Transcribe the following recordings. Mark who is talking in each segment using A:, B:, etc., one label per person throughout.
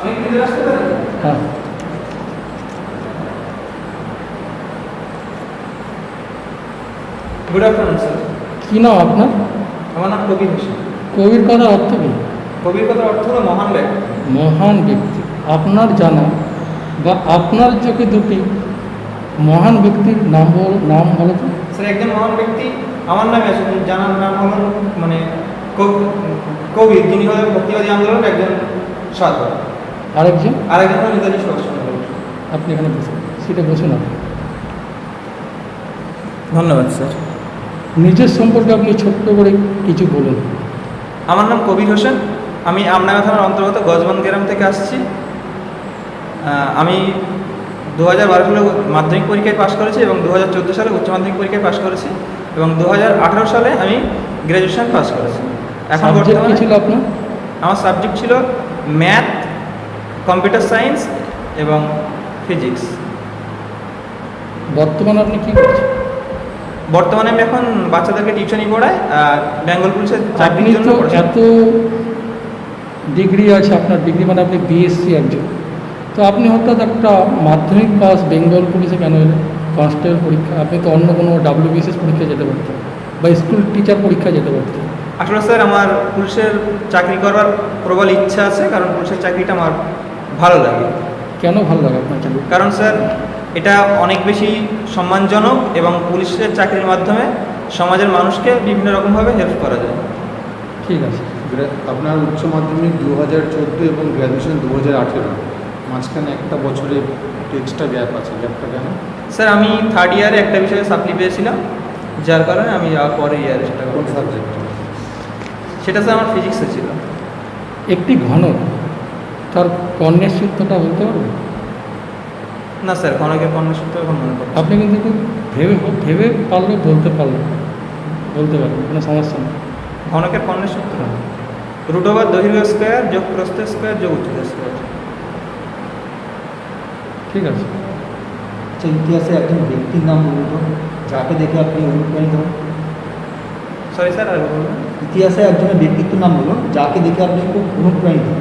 A: আমি কি ভিতরে আসতে পারি?
B: হ্যাঁ।
A: Good afternoon sir.
B: কী নাম আপনার?
A: আমার নাম কবির হোসেন।
B: কবির কথা অর্থ কী?
A: কবির কথা অর্থ হলো মহান ব্যক্তি।
B: মহান ব্যক্তি। আপনার জানা বা আপনার চোখে দুটি মহান ব্যক্তির নাম বলো তো।
A: স্যার একজন মহান ব্যক্তি আমার নামে আছে, জানার নাম হলো মানে কবির, যিনি হলেন ভক্তিবাদী আন্দোলনের একজন সাধক।
B: আরেকজন?
A: আরেকজন হলেন নেতাজি সুভাষচন্দ্র বোস।
B: আপনি এখানে বসুন, সেটা বসুন আপনি।
A: ধন্যবাদ স্যার।
B: নিজের সম্পর্কে আপনি ছোট্ট করে কিছু বলুন।
A: আমার নাম কবির হোসেন, আমি আমডাঙ্গা থানার অন্তর্গত গজবন্দ গ্রাম থেকে আসছি। আমি 2012 সালে মাধ্যমিক পরীক্ষায় পাশ করেছি এবং 2014 সালে উচ্চ মাধ্যমিক পরীক্ষায় পাশ করেছি এবং 2018 সালে আমি গ্র্যাজুয়েশন পাস করেছি। এখন
B: সাবজেক্ট কী
A: বর্তমানে
B: ছিল আপনার?
A: আমার সাবজেক্ট ছিল ম্যাথ, কম্পিউটার সায়েন্স এবং ফিজিক্স।
B: বর্তমানে আপনি কী করছেন?
A: বর্তমানে আমি এখন বাচ্চাদেরকে টিউশনি পড়াই আর বেঙ্গল পুলিশের
B: আপনি
A: চাকরির জন্য
B: তো
A: পড়াশোনা।
B: এত ডিগ্রি আছে, আপনার ডিগ্রি মানে আপনি বিএসসি একজন, তো আপনি হঠাৎ একটা মাধ্যমিক পাস বেঙ্গল পুলিশে কেন এলেন? কনস্টেবল পরীক্ষা, আপনি তো অন্য কোনো WBCS পরীক্ষায় যেতে পারতেন বা স্কুল টিচার পরীক্ষায় যেতে পারতেন।
A: আসলে স্যার আমার পুলিশের চাকরি করার প্রবল ইচ্ছা আছে, কারণ পুলিশের চাকরিটা আমার ভালো লাগে।
B: কেন ভালো লাগে আপনার চাকরি?
A: কারণ স্যার এটা অনেক বেশি সম্মানজনক এবং পুলিশের চাকরির মাধ্যমে সমাজের মানুষকে বিভিন্ন রকমভাবে হেল্প করা যায়।
B: ঠিক আছে।
C: আপনার উচ্চ মাধ্যমিক 2014 এবং গ্র্যাজুয়েশন 2018, মাঝখানে একটা বছরের এক্সট্রা গ্যাপ আছে, গ্যাপটা কেন?
A: স্যার আমি থার্ড ইয়ারে একটা বিষয়ে সাপ্লি পেয়েছিলাম, যার কারণে আমি পরের ইয়ারে সেটা
C: কোন সাবজেক্ট?
A: সেটা স্যার আমার ফিজিক্সে ছিল।
B: একটি ঘনক, তার কর্ণের সূত্রটা বলতে পারবেন?
A: না স্যার, ঘনকের কর্ণের সূত্র এখন মনে পড়ছে।
B: আপনি কিন্তু খুব ভেবে পারলে বলতে পারবেন, কোনো সমস্যা নেই।
A: ঘনকের কর্ণের সূত্র √/, দৈর্ঘ্য স্কোয়ার যোগ প্রস্থ স্কোয়ার যোগ উচ্চতা স্কোয়ার।
B: ঠিক আছে।
D: আচ্ছা, ইতিহাসে একজন ব্যক্তির নাম বলুন তো, যাকে দেখে আপনি অনুপ্রাণিত হন।
A: সরি স্যার, আর বলুন।
D: ইতিহাসে একজনের ব্যক্তিত্ব নাম বলুন যাকে দেখে আপনি খুব অনুপ্রাণিত হন।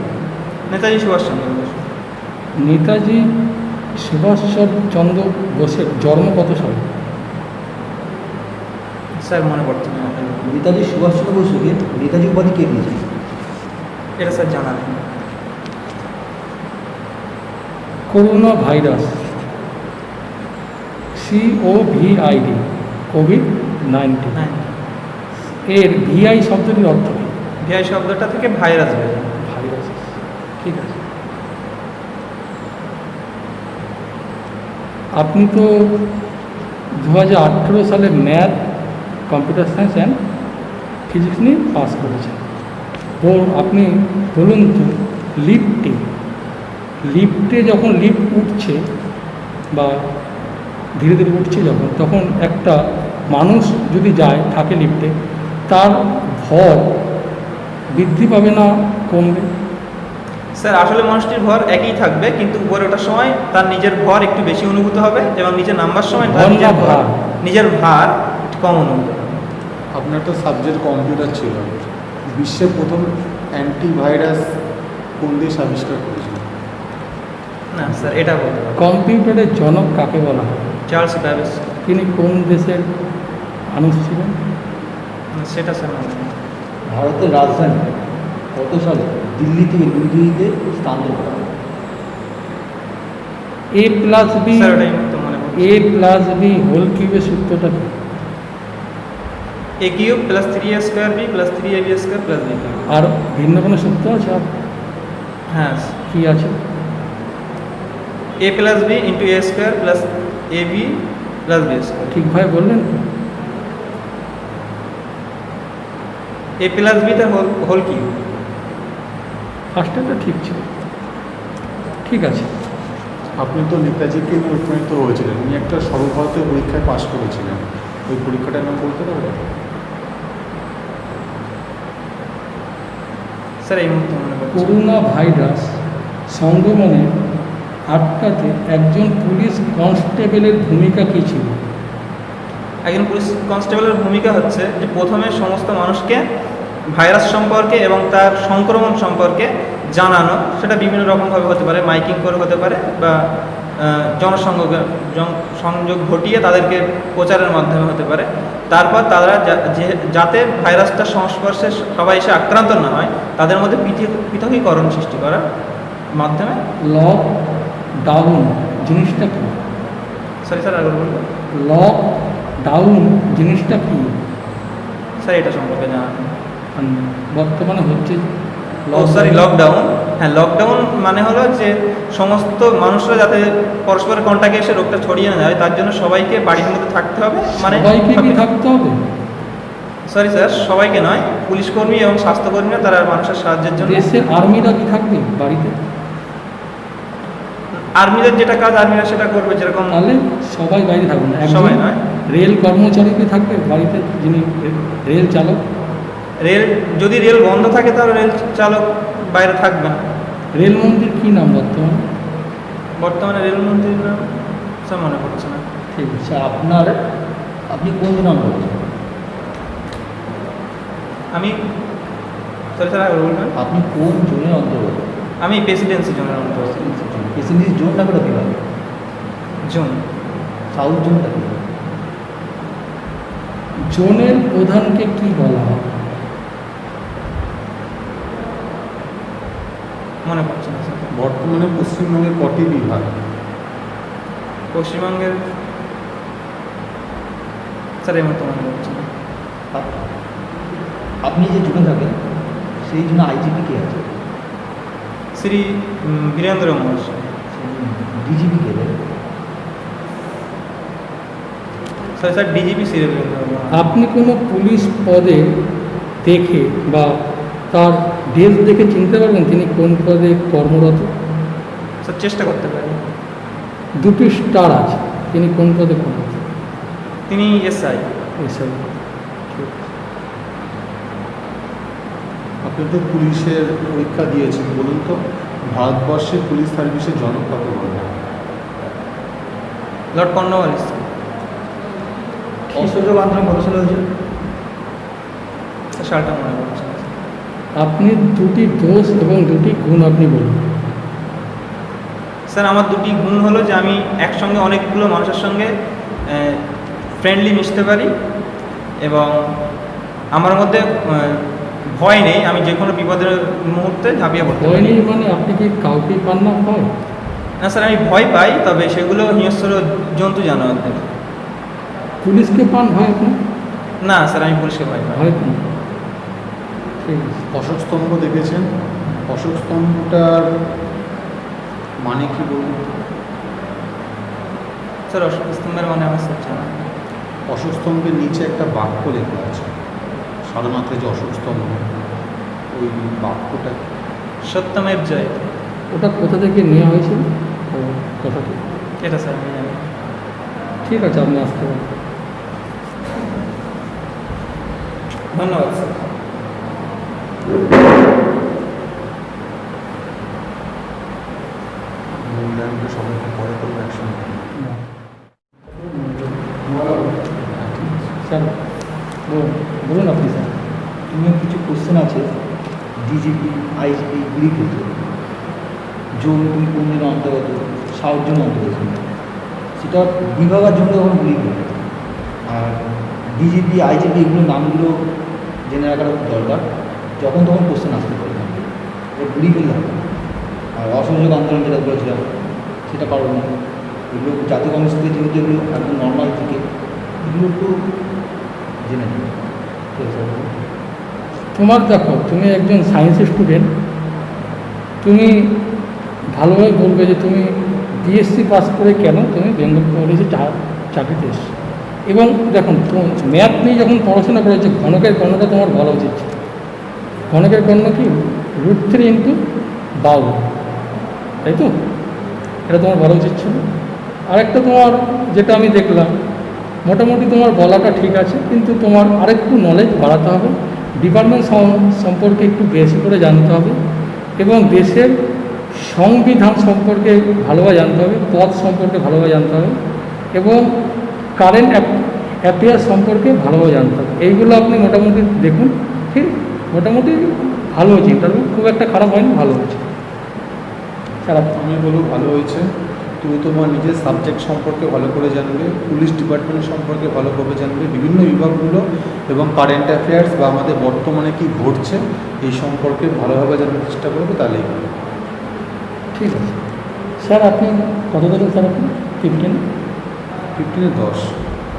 A: নেতাজি সুভাষচন্দ্র বোস।
B: নেতাজি সুভাষচন্দ্র বোসের জন্ম কত সালে?
A: স্যার মনে পড়ছে না।
D: নেতাজি সুভাষচন্দ্র বসুকে নেতাজি উপাধি কে দিয়েছেন?
A: এটা স্যার জানা নেই।
B: করোনা ভাইরাস, COVID, COVID-19,
A: হ্যাঁ,
B: এর VI শব্দটির অর্থ কী?
A: ভিআই শব্দটা থেকে ভাইরাস বেরোয়।
B: ভাইরাস। ঠিক আছে। আপনি তো 2018 সালে math, computer science and physics নিয়ে পাস করেছেন। তো আপনি বলুন তো, লিফটে যখন লিফট উঠছে বা ধীরে ধীরে উঠছে যখন, তখন একটা মানুষ যদি যায় থাকে লিফটে, তার ভর বৃদ্ধি পাবে না কমবে?
A: স্যার আসলে মানুষটির ভর একই থাকবে, কিন্তু উপরে ওঠার সময় তার নিজের ভর একটু বেশি অনুভূত হবে এবং নিচে নামবার সময় তার
B: ভর না ভার?
A: নিজের ভার একটু কম অনুভূত হবে।
C: আপনার তো সাবজেক্ট কম্পিউটার ছিল, বিশ্বের প্রথম অ্যান্টিভাইরাস কোন দেশ আবিষ্কার করেছিল?
A: না স্যার, এটা বলতে পারবো।
B: কম্পিউটারের জনক কাকে বলা হয়?
A: Charles Babbage.
B: তিনি কোন দেশের মানুষ ছিলেন?
A: সেটা স্যার মনে নেই।
D: ভারতের রাজধানী কত সালে দিল্লি থেকে নিউ দিল্লিতে স্থানান্তর করা হয়?
B: A+B
A: স্যার ওটাই তো মনে পড়ছে।
B: A+B হোল কিউবের সূত্রটা কি?
A: A³ + 3A² B + 3AB² + B।
B: আর ভিন্ন কোনো সূত্র আছে? আর
A: হ্যাঁ,
B: কি আছে?
A: A + B × A² + AB + B²।
B: ঠিকভাবে বললেন?
A: A + B তার হোল কি?
B: ফার্স্টটা ঠিক ছিল। ঠিক আছে।
C: আপনি তো নেতাজিকে নিয়ে অনুপ্রাণিত হয়েছিলেন, উনি একটা সর্বভারতীয় পরীক্ষায় পাশ করেছিলেন, ওই পরীক্ষাটার নাম বলতে পারবেন?
A: স্যার এই মুহূর্তে মনে পড়ছে।
B: করোনা ভাইরাস সংক্রমণে আটকাতে একজন পুলিশ কনস্টেবলের ভূমিকা কী ছিল?
A: একজন পুলিশ কনস্টেবলের ভূমিকা হচ্ছে যে প্রথমে সমস্ত মানুষকে ভাইরাস সম্পর্কে এবং তার সংক্রমণ সম্পর্কে জানানো, সেটা বিভিন্ন রকমভাবে হতে পারে, মাইকিং করে হতে পারে বা সংযোগ ঘটিয়ে তাদেরকে প্রচারের মাধ্যমে হতে পারে। তারপর তারা যাতে ভাইরাসটার সংস্পর্শে সবাই এসে আক্রান্ত না হয়, তাদের মধ্যে পৃথকীকরণ সৃষ্টি করার মাধ্যমে।
B: লকডাউন জিনিসটা কি?
A: সরি স্যার, আগে বলবো।
B: লকডাউন জিনিসটা কি?
A: স্যার এটা সম্পর্কে জানা নেই।
B: বর্তমানে হচ্ছে
A: লকডাউন। হ্যাঁ, লকডাউন মানে হলো যে সমস্ত মানুষরা যাতে পরস্পরের কন্টাক্টে এসে রোগটা ছড়িয়ে না যায়, তার জন্য সবাইকে বাড়ির মধ্যে থাকতে হবে। মানে
B: সবাইকে কি থাকতে হবে?
A: সরি স্যার, সবাইকে নয়, পুলিশ কর্মী এবং স্বাস্থ্যকর্মীরা তারা মানুষের সাহায্যের জন্য।
B: দেশে আর্মিরা কি থাকবে বাড়িতে?
A: আর্মিদের যেটা কাজ আর্মিরা সেটা করবে, যেরকম।
B: তাহলে সবাই বাইরে থাকবে না?
A: সবাই নয়।
B: রেল কর্মচারী কি থাকবে বাড়িতে, যিনি রেল চালক?
A: যদি রেল বন্ধ থাকে তাহলে রেল চালক বাইরে থাকবে না।
B: রেলমন্ত্রীর কী নাম
A: বর্তমানে রেলমন্ত্রীর নাম স্যার মনে পড়ছে না।
B: ঠিক আছে।
D: আচ্ছা, আপনি কোন জন অন্তর্গত?
A: আমি সরি স্যার, আগে বলবেন।
D: আপনি কোন জোনের অন্তর্গত?
A: আমি প্রেসিডেন্সি জোনের অন্তর্গত।
D: প্রেসিডেন্সি জোনটা করে বিভাগ?
A: জোন।
D: সাউথ জোনটা কি?
B: জোনের প্রধানকে কি বলা হয়?
A: মনে পড়ছে না স্যার।
C: বর্তমানে পশ্চিমবঙ্গের কটি বিভাগ?
A: পশ্চিমবঙ্গের স্যার এই মতো মনে পড়ছে না।
D: আপনি যে জোনে থাকেন সেই জন্য আইজিপি কে আছে?
A: শ্রী বীরেন্দ্র মহাশয়।
D: ডিজিপি কে?
A: স্যার ডিজিপি শ্রী বীরেন্দ্র মহাশয়।
B: আপনি কোনো পুলিশ পদে দেখে বা তার ড্রেস দেখে চিনতে পারবেন তিনি কোন পদে কর্মরত?
A: স্যার চেষ্টা করতে পারি।
B: দুটি স্টার আছে, তিনি কোন পদে কর্মরত?
A: তিনি এসআই।
B: এসআই।
C: আপনি তো পুলিশের পরীক্ষা দিয়েছেন, বলুন তো ভারতবর্ষে পুলিশ সার্ভিসের জনক কাকে বলে?
A: Lord Cornwallis.
D: অসহযোগ আন্দোলন কত সালে হয়েছিল?
A: সালটা মনে পড়ছে না।
B: আপনি দুটি দোষ এবং দুটি গুণ আপনি বলুন।
A: স্যার আমার দুটি গুণ হলো যে আমি একসঙ্গে অনেকগুলো মানুষের সঙ্গে ফ্রেন্ডলি মিশতে পারি এবং আমার মধ্যে ভয় নেই, আমি যে কোনো বিপদের মুহূর্তে ঝাঁপিয়ে পড়তে
B: ভয়
A: পারি।
B: নেই মানে আপনি কি কাউকে পান না ভয়?
A: না স্যার, আমি ভয় পাই, তবে সেগুলো হিংস্র জন্তু জানোয়ারদের।
B: পুলিশকে পান ভয় আপনি?
A: না স্যার, আমি পুলিশকে ভয় পাই।
B: ভয় পান। ঠিক আছে।
C: অশোক স্তম্ভ দেখেছেন? অশোক স্তম্ভটার মানে কি বলুন?
A: স্যার অশোক স্তম্ভের মানে আমার স্যার জানা নেই।
C: অশোক স্তম্ভের নিচে একটা বাক্য লেখা আছে, সারনাথে যে অশোক স্তম্ভ, ওই বাক্যটা কি?
A: সত্যমেব জয়।
B: ওটা কোথা থেকে নেওয়া হয়েছিল কথাটি?
A: এটা স্যার আমি জানি।
B: ঠিক আছে, আপনি আসতে পারেন।
A: ধন্যবাদ স্যার।
C: মূল্যায়নটা সবাইকে পরে করবো একসঙ্গে।
B: স্যার বলুন আপনি স্যার।
D: তুমি কিছু কোশ্চেন আছে ডিজিপি, আইজিপি, গুলি ক্ষেত্রে জোন তুমি কোন জন্য অন্তর্গত, সাউথ জন্য অন্তর্গত, সেটা বিভাগের জন্য যখন গুলি করবে। আর ডিজিপি, আইজিপি এগুলোর নামগুলো জেনে রাখার খুব দরকার, যখন তখন কোশ্চেন আসতে পারে। গুলি করলে হবে না। আর অসহযোগ আন্দোলন যেটা বলেছিলাম সেটা পারবো না। এগুলো জাতীয় কংগ্রেস থেকে যেহেতু এগুলো একদম নর্মাল থেকে, এগুলো একটু জেনে নিই। ঠিক আছে।
B: তোমার দেখো, তুমি একজন সায়েন্স স্টুডেন্ট, তুমি ভালোভাবে বলবে যে তুমি বিএসসি পাস করে কেন তুমি বেঙ্গল কলেজে চাকরিতে এসছো। এবং দেখুন, ম্যাথ নিয়ে যখন পড়াশোনা করেছে, ঘনকের কর্ণটা তোমার বলা উচিত ছিল। ঘনকের কর্ণ কি? √3 × 52, তাই তো? এটা তোমার বলা উচিত ছিল। আরেকটা তোমার যেটা আমি দেখলাম, মোটামুটি তোমার বলাটা ঠিক আছে, কিন্তু তোমার আরেকটু নলেজ বাড়াতে হবে, ডিপার্টমেন্ট সম্পর্কে একটু বেশি করে জানতে হবে এবং দেশের সংবিধান সম্পর্কে ভালোভাবে জানতে হবে, পদ সম্পর্কে ভালোভাবে জানতে হবে এবং কারেন্ট অ্যাফেয়ার্স সম্পর্কে ভালোভাবে জানতে হবে। এইগুলো আপনি মোটামুটি দেখুন, ঠিক মোটামুটি ভালো হয়েছে ইন্টারভিউ, খুব একটা খারাপ হয়নি, ভালো হয়েছে। স্যার
C: আমি বলবো ভালো হয়েছে। তুমি তোমার নিজের সাবজেক্ট সম্পর্কে ভালো করে জানবে, পুলিশ ডিপার্টমেন্ট সম্পর্কে ভালো করে জানবে, বিভিন্ন বিভাগগুলো এবং কারেন্ট অ্যাফেয়ার্স বা আমাদের বর্তমানে কি ঘটছে এই সম্পর্কে ভালোভাবে জানার চেষ্টা করবে, তাহলেই হবে।
B: ঠিক আছে স্যার, আপনি কত দেবেন স্যার? আপনি 15
C: 15-এ 10,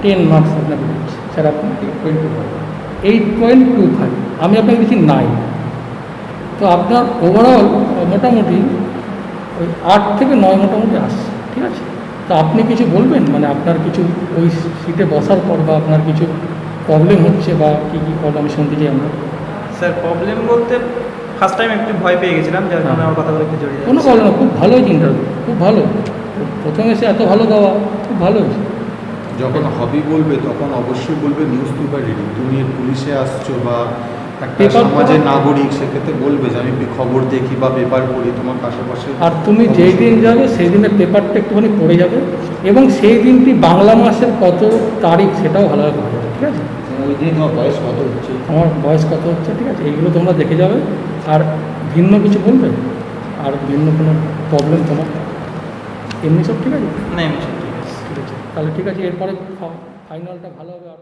B: 10 মার্কস আপনাকে দিচ্ছি। স্যার আপনি
C: 8.25।
B: 8.25, আমি আপনাকে দিচ্ছি 9। তো আপনার ওভারঅল মোটামুটি ওই 8 থেকে 9 মোটামুটি আসছে, ঠিক আছে? তো আপনি কিছু বলবেন, মানে আপনার কিছু ওই সিটে বসার পর বা আপনার কিছু প্রবলেম হচ্ছে বা কী কী প্রবলেম আমি শুনতে চাই আমরা।
A: স্যার প্রবলেম বলতে ফার্স্ট টাইম একটু ভয় পেয়ে গেছিলাম, যার কারণে আমার কথাগুলো একটু জড়িয়ে
B: কোনো
A: যাচ্ছে।
B: প্রবলেম না, খুব ভালো হয়েছে ইন্টারভিউ, খুব ভালো। প্রথমে এসে এত ভালো দেওয়া, খুব ভালো হয়েছে।
C: যখন হবি বলবে তখন অবশ্যই বলবে নিউজ পেপার রিডিং। তুমি পুলিশে আসছো বা একটা
B: পেপার
C: সমাজের নাগরিক, সেক্ষেত্রে বলবে যে আমি খবর দেখি বা পেপার পড়ি। তোমার আশেপাশে
B: আর তুমি যেই দিন যাবে সেই দিনের পেপারটা একটুখানি পড়ে যাবে, এবং সেই দিনটি বাংলা মাসের কত তারিখ সেটাও ভালোভাবে পড়ে যাবে, ঠিক আছে?
D: ওই দিন তোমার বয়স কত হচ্ছে?
B: আমার বয়স কত হচ্ছে, ঠিক আছে? এইগুলো তোমরা দেখে যাবে। আর ভিন্ন কিছু বলবে, আর ভিন্ন কোনো প্রবলেম তোমার এমনি সব ঠিক আছে?
A: না এমনি সব ঠিক আছে।
B: ঠিক আছে, তাহলে ঠিক আছে, এরপরে ফাইনালটা ভালো হবে। আর